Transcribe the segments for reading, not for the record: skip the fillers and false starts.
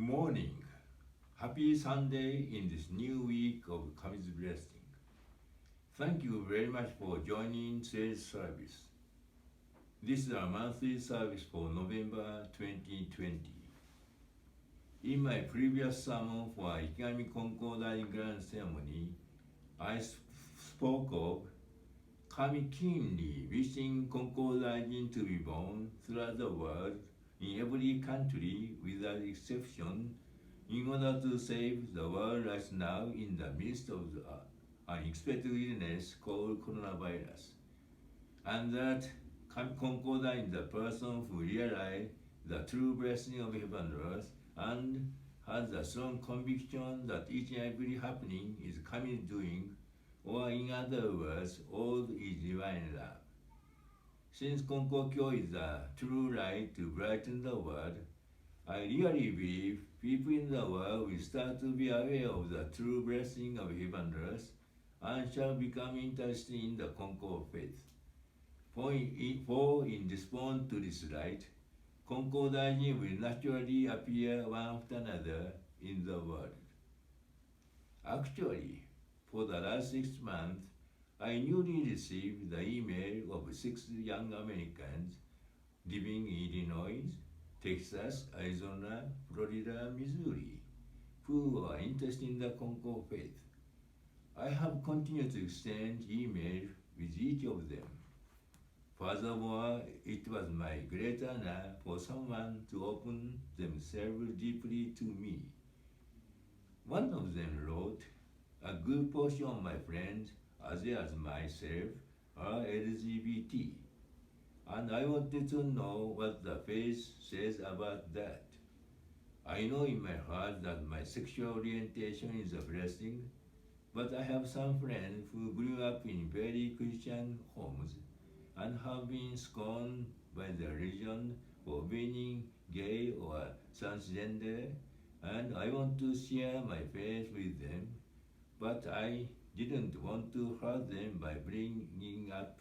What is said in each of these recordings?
morning. Happy Sunday in this new week of Kami's Blessing. Thank you very much for joining today's service. This is our monthly service for November 2020. In my previous sermon for Ikigami Konko Grand Ceremony, I spoke of Kami keenly wishing Konko Daijin to be born throughout the world in every country without exception in order to save the world right now in the midst of the unexpected illness called coronavirus. And that Konko is the person who realized the true blessing of heaven and earth and has a strong conviction that each and every happening is Kami's doing, or in other words, all is divine love. Since Konko Kyo is the true light to brighten the world, I really believe people in the world will start to be aware of the true blessing of heaven and earth and shall become interested in the Konko faith. For in response to this light, Konko Daijin will naturally appear one after another in the world. Actually, for the last 6 months, I newly received the email of 6 young Americans living in Illinois, Texas, Arizona, Florida, Missouri, who are interested in the Konko faith. I have continued to exchange emails with each of them. Furthermore, it was my great honor for someone to open themselves deeply to me. One of them wrote, "A good portion of my friends, as well as myself, are LGBT, and I wanted to know what the faith says about that. I know in my heart that my sexual orientation is a blessing, but I have some friends who grew up in very Christian homes and have been scorned by the religion for being gay or transgender, and I want to share my faith with them, but I didn't want to hurt them by bringing up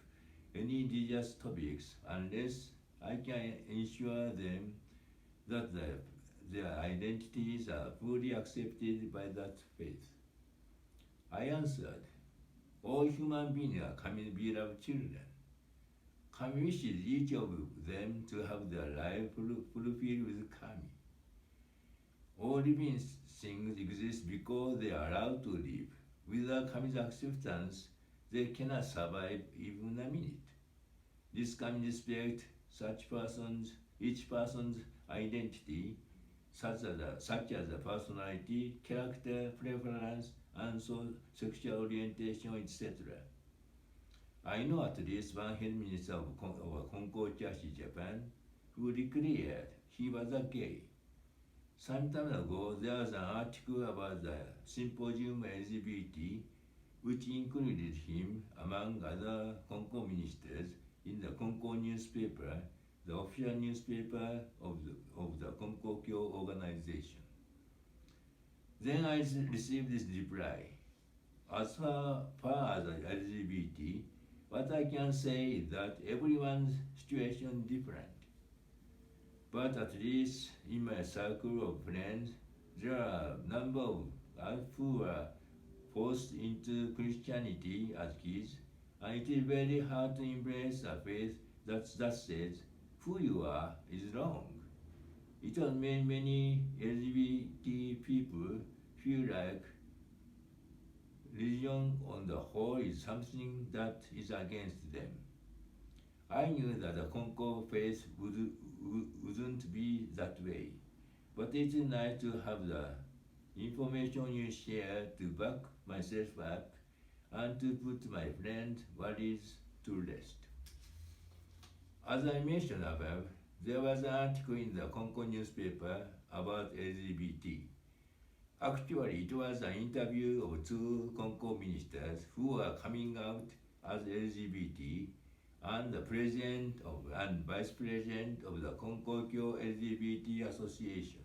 any religious topics unless I can ensure them that their identities are fully accepted by that faith." I answered, "All human beings are Kami's beloved children. Kami wishes each of them to have their life fulfilled with Kami. All living things exist because they are allowed to live. Without Kami's acceptance, they cannot survive even a minute. This Kami respects each person's identity, such as a personality, character, preference, and so sexual orientation, etc. I know at least one head minister of Konko Church of Japan who declared he was a gay. Some time ago, there was an article about the symposium LGBT, which included him among other Konko ministers in the Konko newspaper, the official newspaper of the Konko Kyo organization. Then I received this reply. As far as LGBT, what I can say is that everyone's situation is different. But at least in my circle of friends, there are a number of us who were forced into Christianity as kids, and it is very hard to embrace a faith that says who you are is wrong. It has made many LGBT people feel like religion on the whole is something that is against them. I knew that the Konko faith wouldn't be that way, but it is nice to have the information you share to back myself up and to put my friends' worries to rest." As I mentioned above, there was an article in the Konko newspaper about LGBT. Actually, it was an interview of 2 Konko ministers who were coming out as LGBT and the president and vice president of the Konko Kyo LGBT Association.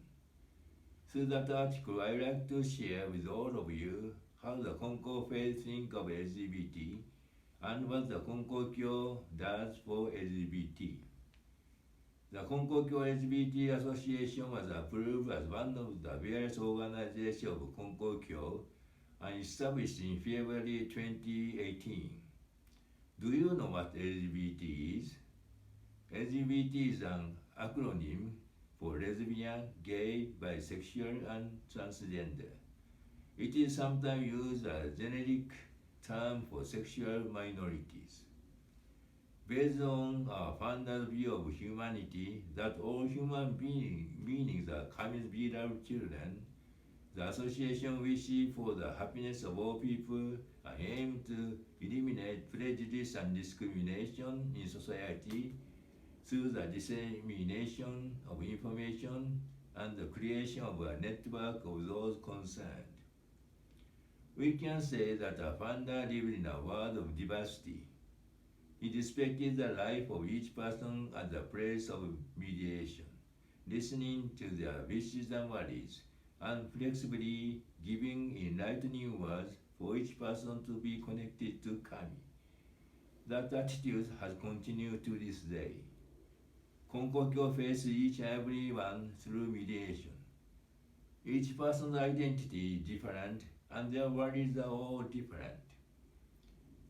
Through that article, I would like to share with all of you how the Konko faith think of LGBT and what the Konko Kyo does for LGBT. The Konko LGBT Association was approved as one of the various organizations of Konko and established in February 2018. Do you know what LGBT is? LGBT is an acronym for lesbian, gay, bisexual, and transgender. It is sometimes used as a generic term for sexual minorities. Based on our founder's view of humanity, that all human beings are coming beloved children, the association wishes for the happiness of all people and aims to eliminate prejudice and discrimination in society through the dissemination of information and the creation of a network of those concerned. We can say that our founder lived in a world of diversity. He respected the life of each person at the place of mediation, listening to their wishes and worries, and flexibly giving enlightening words for each person to be connected to Kami. That attitude has continued to this day. Konko faces each and every one through mediation. Each person's identity is different, and their worries are all different.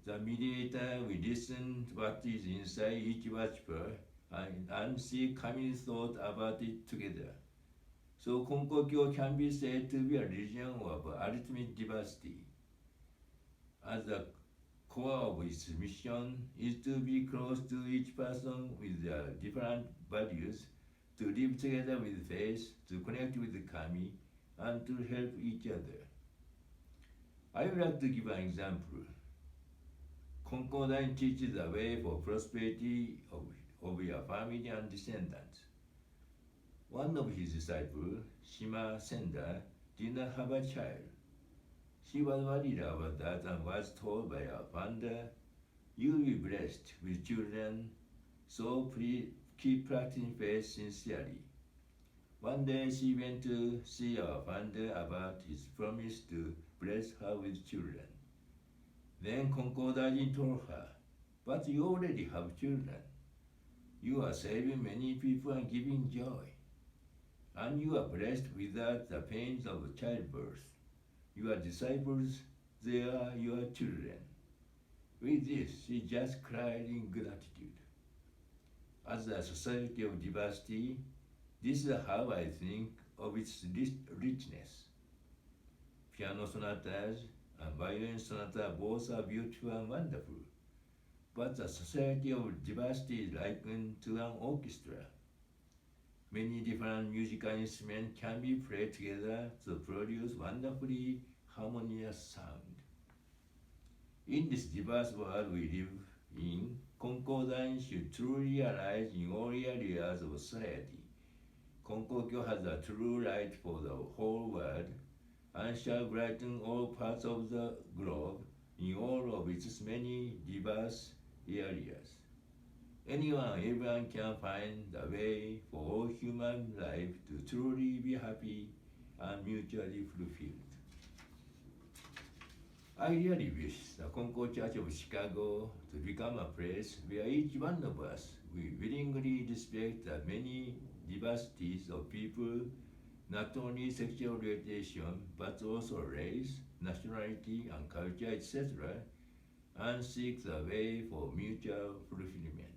The mediator will listen to what is inside each worshiper and see Kami's thought about it together. So Konko can be said to be a religion of ultimate diversity. As the core of its mission is to be close to each person with their different values, to live together with faith, to connect with Kami, and to help each other. I would like to give an example. Konko teaches the way for prosperity of your family and descendants. One of his disciples, Shima Senda, did not have a child. She was worried about that and was told by her founder, "You will be blessed with children, so please keep practicing faith sincerely." One day she went to see our founder about his promise to bless her with children. Then Konko told her, "But you already have children. You are saving many people and giving joy. And you are blessed without the pains of childbirth. Your disciples, they are your children." With this, she just cried in gratitude. As a society of diversity, this is how I think of its richness. Piano sonatas and violin sonata both are beautiful and wonderful, but a society of diversity is likened to an orchestra. Many different musical instruments can be played together to produce wonderfully harmonious sound. In this diverse world we live in, Konko should truly arise in all areas of society. Konko has a true light for the whole world and shall brighten all parts of the globe in all of its many diverse areas. Everyone can find the way for all human life to truly be happy and mutually fulfilled. I really wish the Konko Church of Chicago to become a place where each one of us will willingly respect the many diversities of people, not only sexual orientation, but also race, nationality, and culture, etc., and seek the way for mutual fulfillment.